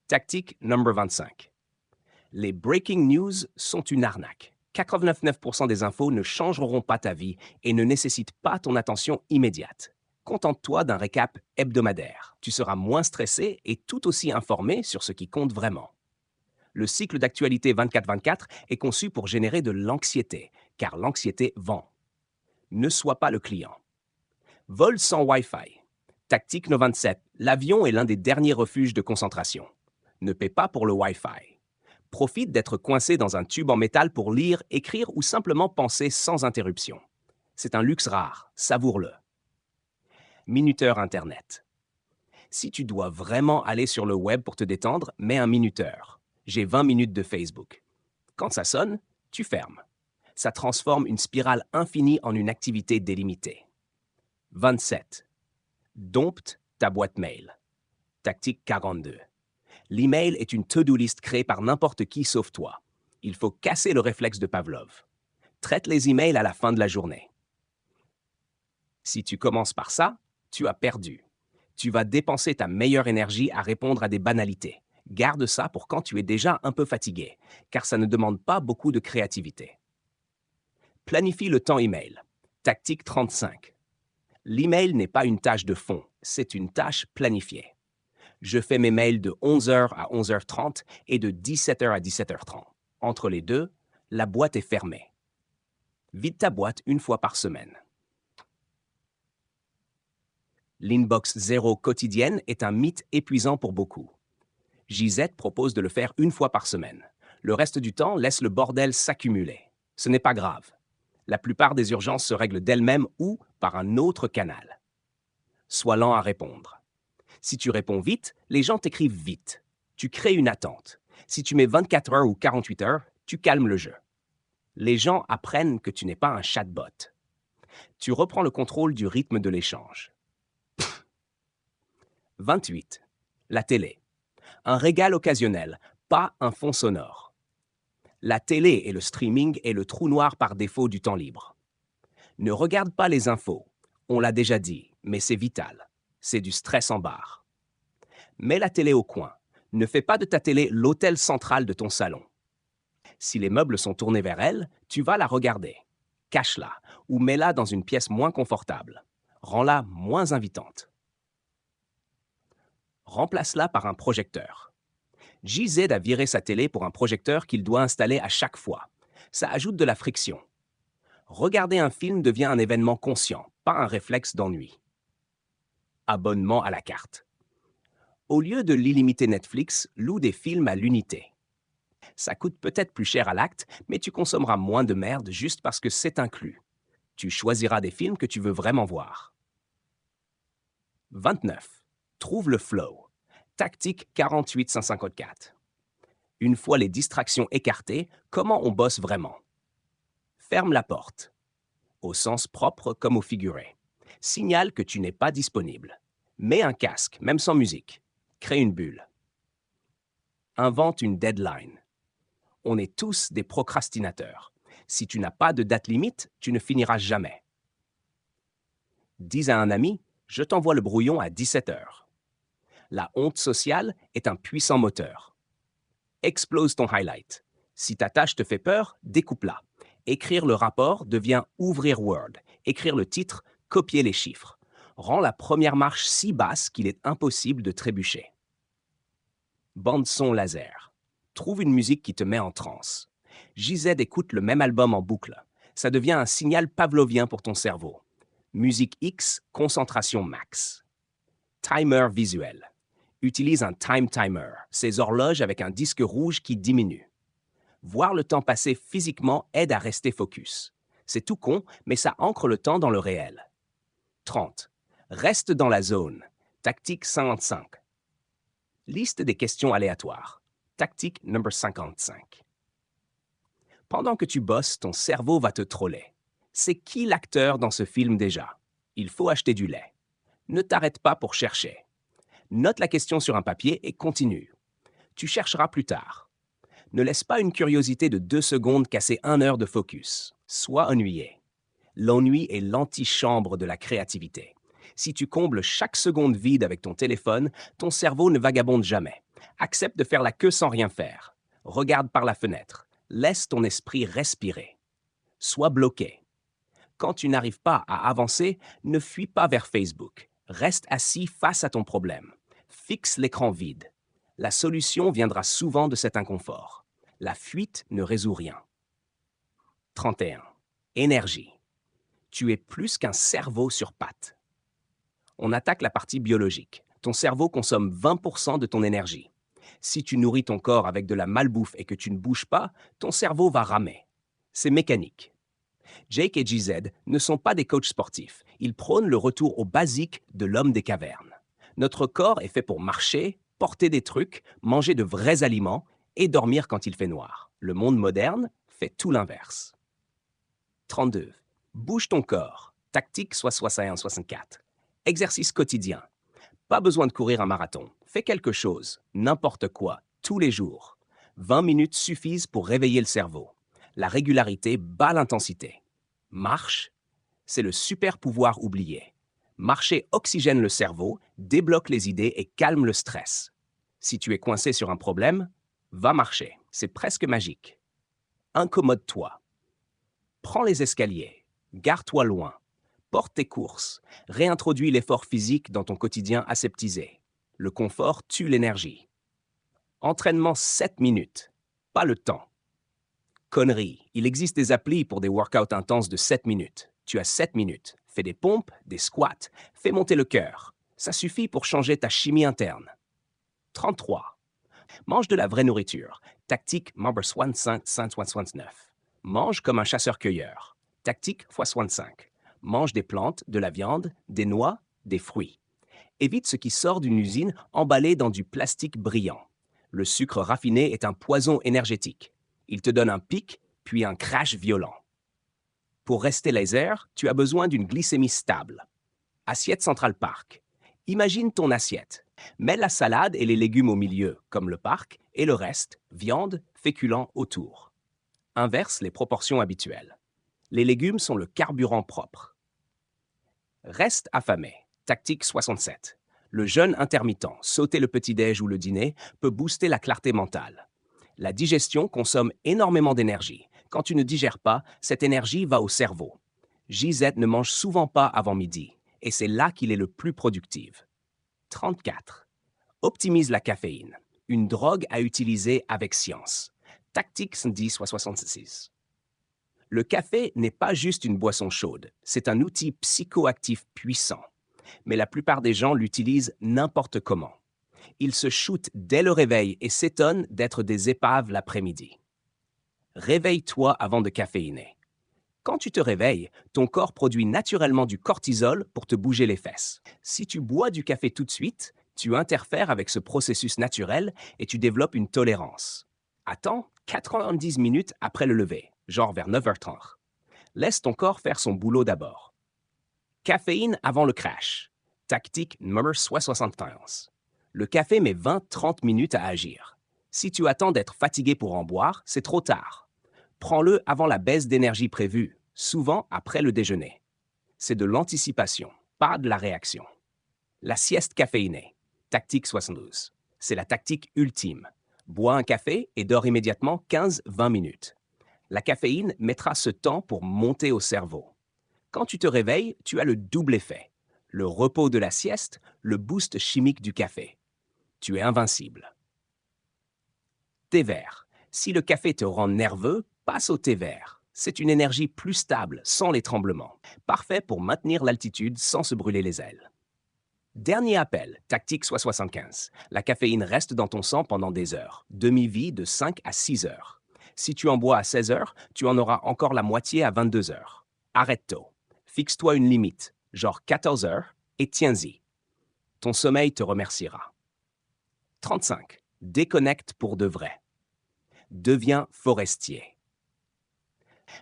Tactique number 25. Les breaking news sont une arnaque. 99% des infos ne changeront pas ta vie et ne nécessitent pas ton attention immédiate. Contente-toi d'un récap hebdomadaire. Tu seras moins stressé et tout aussi informé sur ce qui compte vraiment. Le cycle d'actualité 24-24 est conçu pour générer de l'anxiété, car l'anxiété vend. Ne sois pas le client. Vol sans Wi-Fi. Tactique 97. L'avion est l'un des derniers refuges de concentration. Ne paie pas pour le Wi-Fi. Profite d'être coincé dans un tube en métal pour lire, écrire ou simplement penser sans interruption. C'est un luxe rare, savoure-le. Minuteur Internet. Si tu dois vraiment aller sur le web pour te détendre, mets un minuteur. J'ai 20 minutes de Facebook. Quand ça sonne, tu fermes. Ça transforme une spirale infinie en une activité délimitée. 27. Dompte ta boîte mail. Tactique 42. L'email est une to-do list créée par n'importe qui sauf toi. Il faut casser le réflexe de Pavlov. Traite les emails à la fin de la journée. Si tu commences par ça, tu as perdu. Tu vas dépenser ta meilleure énergie à répondre à des banalités. Garde ça pour quand tu es déjà un peu fatigué, car ça ne demande pas beaucoup de créativité. Planifie le temps email. Tactique 35. L'email n'est pas une tâche de fond, c'est une tâche planifiée. Je fais mes mails de 11h à 11h30 et de 17h à 17h30. Entre les deux, la boîte est fermée. Vide ta boîte une fois par semaine. L'inbox zéro quotidienne est un mythe épuisant pour beaucoup. JZ propose de le faire une fois par semaine. Le reste du temps, laisse le bordel s'accumuler. Ce n'est pas grave. La plupart des urgences se règlent d'elles-mêmes ou par un autre canal. Sois lent à répondre. Si tu réponds vite, les gens t'écrivent vite. Tu crées une attente. Si tu mets 24 heures ou 48 heures, tu calmes le jeu. Les gens apprennent que tu n'es pas un chatbot. Tu reprends le contrôle du rythme de l'échange. 28. La télé. Un régal occasionnel, pas un fond sonore. La télé et le streaming est le trou noir par défaut du temps libre. Ne regarde pas les infos. On l'a déjà dit, mais c'est vital. C'est du stress en barre. Mets la télé au coin. Ne fais pas de ta télé l'hôtel central de ton salon. Si les meubles sont tournés vers elle, tu vas la regarder. Cache-la ou mets-la dans une pièce moins confortable. Rends-la moins invitante. Remplace-la par un projecteur. JZ a viré sa télé pour un projecteur qu'il doit installer à chaque fois. Ça ajoute de la friction. Regarder un film devient un événement conscient, pas un réflexe d'ennui. Abonnement à la carte. Au lieu de l'illimité Netflix, loue des films à l'unité. Ça coûte peut-être plus cher à l'acte, mais tu consommeras moins de merde juste parce que c'est inclus. Tu choisiras des films que tu veux vraiment voir. 29. Trouve le flow. Tactique 48-154. Une fois les distractions écartées, comment on bosse vraiment? Ferme la porte. Au sens propre comme au figuré. Signale que tu n'es pas disponible. Mets un casque, même sans musique. Crée une bulle. Invente une deadline. On est tous des procrastinateurs. Si tu n'as pas de date limite, tu ne finiras jamais. Dis à un ami, je t'envoie le brouillon à 17 heures. La honte sociale est un puissant moteur. Explose ton highlight. Si ta tâche te fait peur, découpe-la. Écrire le rapport devient ouvrir Word. Écrire le titre, copier les chiffres. Rends la première marche si basse qu'il est impossible de trébucher. Bande-son laser. Trouve une musique qui te met en transe. JZ écoute le même album en boucle. Ça devient un signal pavlovien pour ton cerveau. Musique X, concentration max. Timer visuel. Utilise un time timer, ces horloges avec un disque rouge qui diminue. Voir le temps passer physiquement aide à rester focus. C'est tout con, mais ça ancre le temps dans le réel. 30. Reste dans la zone. Tactique 55. Liste des questions aléatoires. Tactique number 55. Pendant que tu bosses, ton cerveau va te troller. C'est qui l'acteur dans ce film déjà? Il faut acheter du lait. Ne t'arrête pas pour chercher. Note la question sur un papier et continue. Tu chercheras plus tard. Ne laisse pas une curiosité de 2 secondes casser 1 heure de focus. Sois ennuyé. L'ennui est l'antichambre de la créativité. Si tu combles chaque seconde vide avec ton téléphone, ton cerveau ne vagabonde jamais. Accepte de faire la queue sans rien faire. Regarde par la fenêtre. Laisse ton esprit respirer. Sois bloqué. Quand tu n'arrives pas à avancer, ne fuis pas vers Facebook. Reste assis face à ton problème. Fixe l'écran vide. La solution viendra souvent de cet inconfort. La fuite ne résout rien. 31. Énergie. Tu es plus qu'un cerveau sur pattes. On attaque la partie biologique. Ton cerveau consomme 20% de ton énergie. Si tu nourris ton corps avec de la malbouffe et que tu ne bouges pas, ton cerveau va ramer. C'est mécanique. Jake et JZ ne sont pas des coachs sportifs. Ils prônent le retour au basique de l'homme des cavernes. Notre corps est fait pour marcher, porter des trucs, manger de vrais aliments et dormir quand il fait noir. Le monde moderne fait tout l'inverse. 32. Bouge ton corps. Tactique 61-64. Exercice quotidien. Pas besoin de courir un marathon. Fais quelque chose, n'importe quoi, tous les jours. 20 minutes suffisent pour réveiller le cerveau. La régularité bat l'intensité. Marche, c'est le super pouvoir oublié. Marcher oxygène le cerveau, débloque les idées et calme le stress. Si tu es coincé sur un problème, va marcher. C'est presque magique. Incommode-toi. Prends les escaliers. Gare-toi loin. Porte tes courses. Réintroduis l'effort physique dans ton quotidien aseptisé. Le confort tue l'énergie. Entraînement 7 minutes. Pas le temps. Connerie. Il existe des applis pour des workouts intenses de 7 minutes. Tu as 7 minutes. Fais des pompes, des squats. Fais monter le cœur. Ça suffit pour changer ta chimie interne. 33. Mange de la vraie nourriture. Tactique number 65-69. Mange comme un chasseur-cueilleur. Tactique x65. Mange des plantes, de la viande, des noix, des fruits. Évite ce qui sort d'une usine emballé dans du plastique brillant. Le sucre raffiné est un poison énergétique. Il te donne un pic, puis un crash violent. Pour rester laser, tu as besoin d'une glycémie stable. Assiette Central Park. Imagine ton assiette. Mets la salade et les légumes au milieu, comme le parc, et le reste, viande, féculents autour. Inverse les proportions habituelles. Les légumes sont le carburant propre. Reste affamé. Tactique 67. Le jeûne intermittent, sauter le petit-déj ou le dîner, peut booster la clarté mentale. La digestion consomme énormément d'énergie. Quand tu ne digères pas, cette énergie va au cerveau. JZ ne mange souvent pas avant midi, et c'est là qu'il est le plus productif. 34. Optimise la caféine. Une drogue à utiliser avec science. Tactique 10-66. Le café n'est pas juste une boisson chaude, c'est un outil psychoactif puissant. Mais la plupart des gens l'utilisent n'importe comment. Ils se shootent dès le réveil et s'étonnent d'être des épaves l'après-midi. Réveille-toi avant de caféiner. Quand tu te réveilles, ton corps produit naturellement du cortisol pour te bouger les fesses. Si tu bois du café tout de suite, tu interfères avec ce processus naturel et tu développes une tolérance. Attends 90 minutes après le lever, genre vers 9h30. Laisse ton corps faire son boulot d'abord. Caféine avant le crash. Tactique number 71. Le café met 20-30 minutes à agir. Si tu attends d'être fatigué pour en boire, c'est trop tard. Prends-le avant la baisse d'énergie prévue, souvent après le déjeuner. C'est de l'anticipation. pas de la réaction. La sieste caféinée, tactique 72. C'est la tactique ultime. Bois un café et dors immédiatement 15-20 minutes. La caféine mettra ce temps pour monter au cerveau. Quand tu te réveilles, tu as le double effet. Le repos de la sieste, le boost chimique du café. Tu es invincible. Thé vert. Si le café te rend nerveux, passe au thé vert. C'est une énergie plus stable, sans les tremblements. Parfait pour maintenir l'altitude sans se brûler les ailes. Dernier appel, tactique 75. La caféine reste dans ton sang pendant des heures. Demi-vie de 5 à 6 heures. Si tu en bois à 16 heures, tu en auras encore la moitié à 22 heures. Arrête tôt. Fixe-toi une limite, genre 14 heures, et tiens-y. Ton sommeil te remerciera. 35. Déconnecte pour de vrai. Deviens forestier.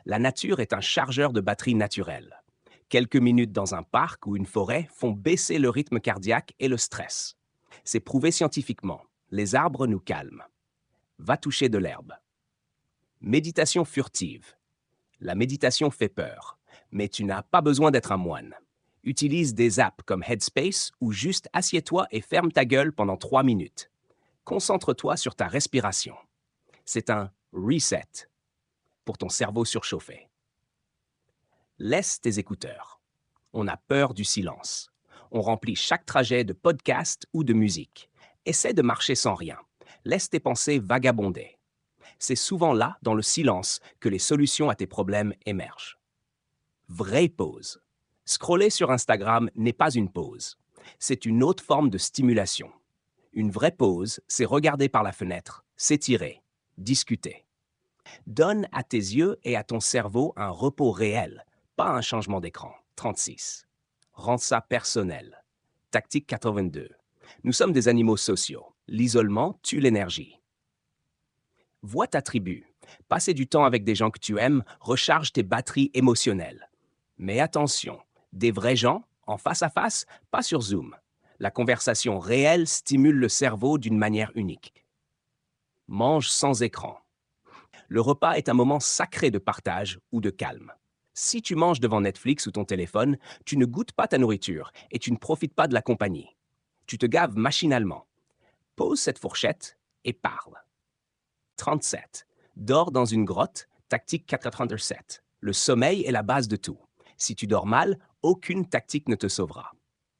La nature est un chargeur de batterie naturelle. Quelques minutes dans un parc ou une forêt font baisser le rythme cardiaque et le stress. C'est prouvé scientifiquement. Les arbres nous calment. Va toucher de l'herbe. Méditation furtive. La méditation fait peur, mais tu n'as pas besoin d'être un moine. Utilise des apps comme Headspace ou juste assieds-toi et ferme ta gueule pendant 3 minutes. Concentre-toi sur ta respiration. C'est un reset pour ton cerveau surchauffé. Laisse tes écouteurs. On a peur du silence. On remplit chaque trajet de podcast ou de musique. Essaie de marcher sans rien. Laisse tes pensées vagabonder. C'est souvent là, dans le silence, que les solutions à tes problèmes émergent. Vraie pause. Scroller sur Instagram n'est pas une pause. C'est une autre forme de stimulation. Une vraie pause, c'est regarder par la fenêtre, s'étirer, discuter. Donne à tes yeux et à ton cerveau un repos réel, pas un changement d'écran. 36. Rends ça personnel. Tactique 82. Nous sommes des animaux sociaux. L'isolement tue l'énergie. Vois ta tribu. Passer du temps avec des gens que tu aimes recharge tes batteries émotionnelles. Mais attention, des vrais gens, en face à face, pas sur Zoom. La conversation réelle stimule le cerveau d'une manière unique. Mange sans écran. Le repas est un moment sacré de partage ou de calme. Si tu manges devant Netflix ou ton téléphone, tu ne goûtes pas ta nourriture et tu ne profites pas de la compagnie. Tu te gaves machinalement. Pose cette fourchette et parle. 37. Dors dans une grotte, tactique 437. Le sommeil est la base de tout. Si tu dors mal, aucune tactique ne te sauvera.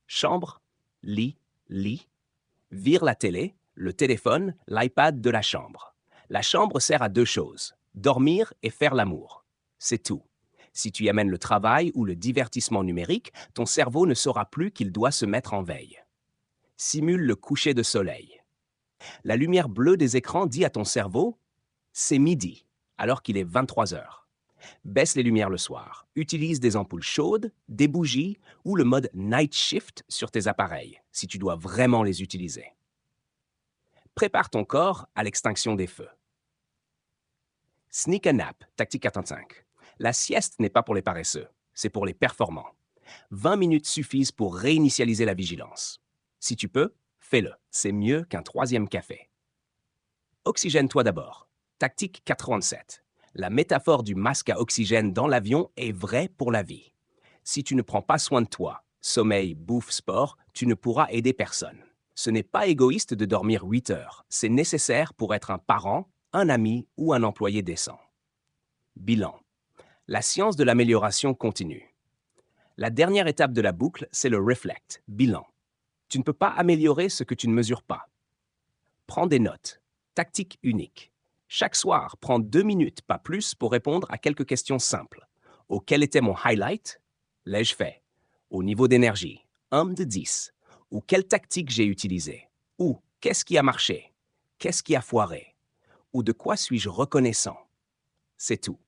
Chambre, lit. Vire la télé, le téléphone, l'iPad de la chambre. La chambre sert à deux choses, dormir et faire l'amour. C'est tout. Si tu y amènes le travail ou le divertissement numérique, ton cerveau ne saura plus qu'il doit se mettre en veille. Simule le coucher de soleil. La lumière bleue des écrans dit à ton cerveau « c'est midi » alors qu'il est 23 heures. Baisse les lumières le soir. Utilise des ampoules chaudes, des bougies ou le mode Night Shift sur tes appareils, si tu dois vraiment les utiliser. Prépare ton corps à l'extinction des feux. Sneak a nap, tactique 45. La sieste n'est pas pour les paresseux, c'est pour les performants. 20 minutes suffisent pour réinitialiser la vigilance. Si tu peux, fais-le, c'est mieux qu'un troisième café. Oxygène-toi d'abord. Tactique 87. La métaphore du masque à oxygène dans l'avion est vraie pour la vie. Si tu ne prends pas soin de toi, sommeil, bouffe, sport, tu ne pourras aider personne. Ce n'est pas égoïste de dormir 8 heures, c'est nécessaire pour être un parent, un ami ou un employé décent. Bilan. La science de l'amélioration continue. La dernière étape de la boucle, c'est le reflect, bilan. Tu ne peux pas améliorer ce que tu ne mesures pas. Prends des notes. Tactique unique. Chaque soir, prends 2 minutes, pas plus, pour répondre à quelques questions simples. Quel était mon highlight? L'ai-je fait? Au niveau d'énergie, 1 de 10. Ou quelle tactique j'ai utilisée? Ou qu'est-ce qui a marché? Qu'est-ce qui a foiré? Ou de quoi suis-je reconnaissant? C'est tout.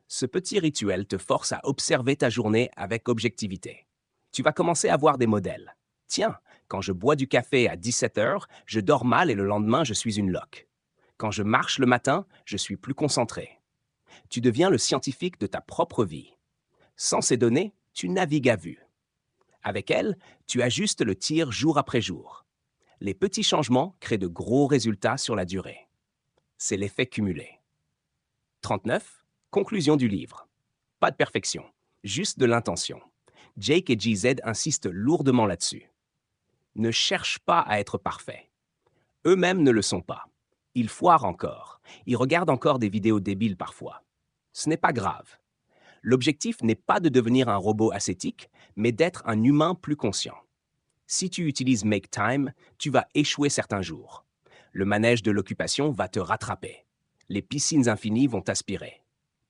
Ce petit rituel te force à observer ta journée avec objectivité. Tu vas commencer à voir des modèles. Tiens, quand je bois du café à 17 heures, je dors mal et le lendemain, je suis une loque. Quand je marche le matin, je suis plus concentré. Tu deviens le scientifique de ta propre vie. Sans ces données, tu navigues à vue. Avec elles, tu ajustes le tir jour après jour. Les petits changements créent de gros résultats sur la durée. C'est l'effet cumulé. 39. Conclusion du livre. Pas de perfection, juste de l'intention. Jake et GZ insistent lourdement là-dessus. Ne cherche pas à être parfait. Eux-mêmes ne le sont pas. Ils foirent encore. Ils regardent encore des vidéos débiles parfois. Ce n'est pas grave. L'objectif n'est pas de devenir un robot ascétique, mais d'être un humain plus conscient. Si tu utilises Make Time, tu vas échouer certains jours. Le manège de l'occupation va te rattraper. Les piscines infinies vont t'aspirer.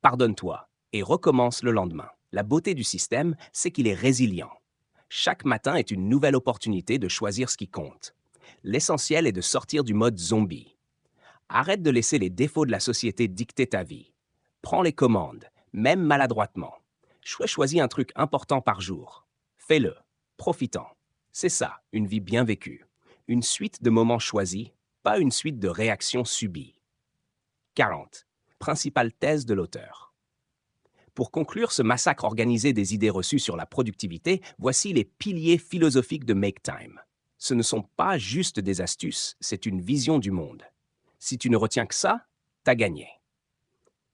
Pardonne-toi et recommence le lendemain. La beauté du système, c'est qu'il est résilient. Chaque matin est une nouvelle opportunité de choisir ce qui compte. L'essentiel est de sortir du mode zombie. Arrête de laisser les défauts de la société dicter ta vie. Prends les commandes, même maladroitement. Choisis un truc important par jour. Fais-le, profitant. C'est ça, une vie bien vécue. Une suite de moments choisis, pas une suite de réactions subies. 40. Principale thèse de l'auteur. Pour conclure ce massacre organisé des idées reçues sur la productivité, voici les piliers philosophiques de Make Time. Ce ne sont pas juste des astuces, c'est une vision du monde. Si tu ne retiens que ça, t'as gagné.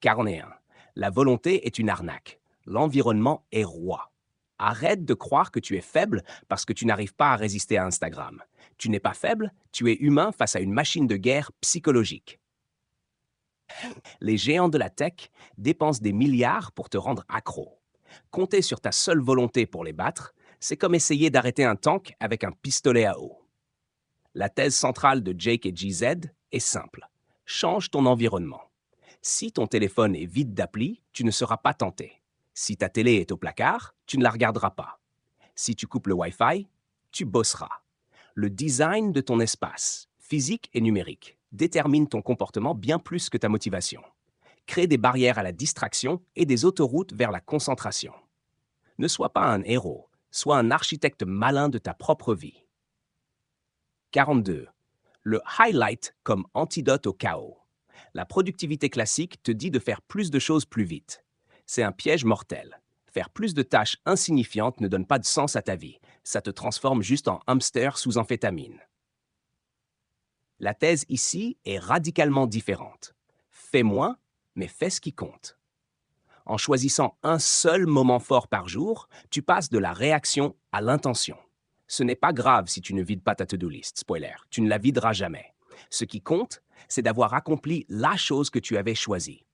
41. La volonté est une arnaque. L'environnement est roi. Arrête de croire que tu es faible parce que tu n'arrives pas à résister à Instagram. Tu n'es pas faible, tu es humain face à une machine de guerre psychologique. Les géants de la tech dépensent des milliards pour te rendre accro. Compter sur ta seule volonté pour les battre, c'est comme essayer d'arrêter un tank avec un pistolet à eau. La thèse centrale de Jake et GZ est simple. Change ton environnement. Si ton téléphone est vide d'applis, tu ne seras pas tenté. Si ta télé est au placard, tu ne la regarderas pas. Si tu coupes le Wi-Fi, tu bosseras. Le design de ton espace, physique et numérique, détermine ton comportement bien plus que ta motivation. Crée des barrières à la distraction et des autoroutes vers la concentration. Ne sois pas un héros, sois un architecte malin de ta propre vie. 42. Le highlight comme antidote au chaos. La productivité classique te dit de faire plus de choses plus vite. C'est un piège mortel. Faire plus de tâches insignifiantes ne donne pas de sens à ta vie. Ça te transforme juste en hamster sous amphétamine. La thèse ici est radicalement différente. Fais moins, mais fais ce qui compte. En choisissant un seul moment fort par jour, tu passes de la réaction à l'intention. Ce n'est pas grave si tu ne vides pas ta to-do list, spoiler, tu ne la videras jamais. Ce qui compte, c'est d'avoir accompli la chose que tu avais choisie.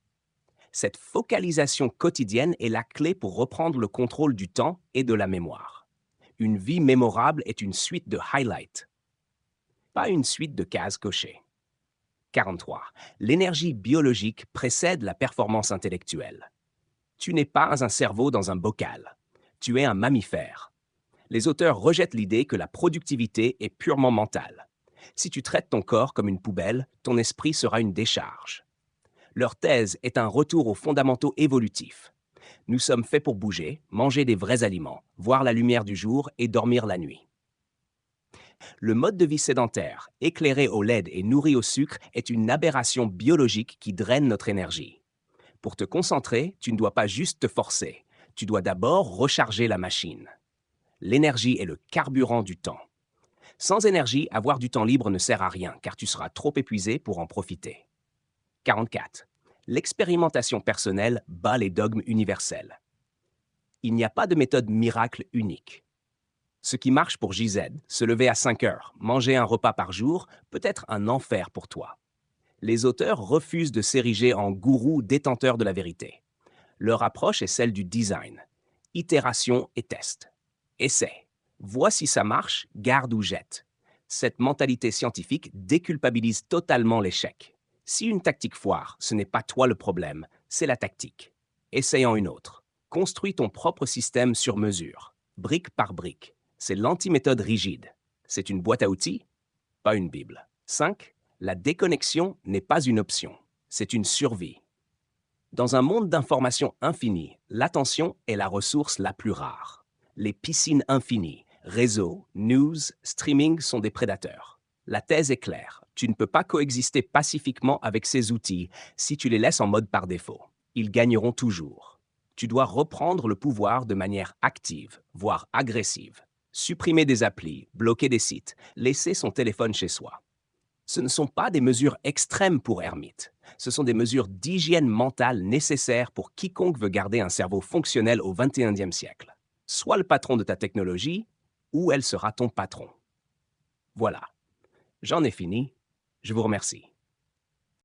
Cette focalisation quotidienne est la clé pour reprendre le contrôle du temps et de la mémoire. Une vie mémorable est une suite de highlights, pas une suite de cases cochées. 43. L'énergie biologique précède la performance intellectuelle. Tu n'es pas un cerveau dans un bocal. Tu es un mammifère. Les auteurs rejettent l'idée que la productivité est purement mentale. Si tu traites ton corps comme une poubelle, ton esprit sera une décharge. Leur thèse est un retour aux fondamentaux évolutifs. Nous sommes faits pour bouger, manger des vrais aliments, voir la lumière du jour et dormir la nuit. Le mode de vie sédentaire, éclairé au LED et nourri au sucre, est une aberration biologique qui draine notre énergie. Pour te concentrer, tu ne dois pas juste te forcer. Tu dois d'abord recharger la machine. L'énergie est le carburant du temps. Sans énergie, avoir du temps libre ne sert à rien, car tu seras trop épuisé pour en profiter. 44. L'expérimentation personnelle bat les dogmes universels. Il n'y a pas de méthode miracle unique. Ce qui marche pour JZ, se lever à 5 heures, manger un repas par jour, peut être un enfer pour toi. Les auteurs refusent de s'ériger en gourous détenteurs de la vérité. Leur approche est celle du design. Itération et test. Essaie. Vois si ça marche, garde ou jette. Cette mentalité scientifique déculpabilise totalement l'échec. Si une tactique foire, ce n'est pas toi le problème, c'est la tactique. Essayons une autre. Construis ton propre système sur mesure, brique par brique. C'est l'anti-méthode rigide. C'est une boîte à outils, pas une Bible. 5. La déconnexion n'est pas une option, c'est une survie. Dans un monde d'informations infinies, l'attention est la ressource la plus rare. Les piscines infinies, réseaux, news, streaming sont des prédateurs. La thèse est claire, tu ne peux pas coexister pacifiquement avec ces outils si tu les laisses en mode par défaut. Ils gagneront toujours. Tu dois reprendre le pouvoir de manière active, voire agressive. Supprimer des applis, bloquer des sites, laisser son téléphone chez soi. Ce ne sont pas des mesures extrêmes pour Hermite. Ce sont des mesures d'hygiène mentale nécessaires pour quiconque veut garder un cerveau fonctionnel au XXIe siècle. soit le patron de ta technologie, ou elle sera ton patron. Voilà, j'en ai fini. Je vous remercie.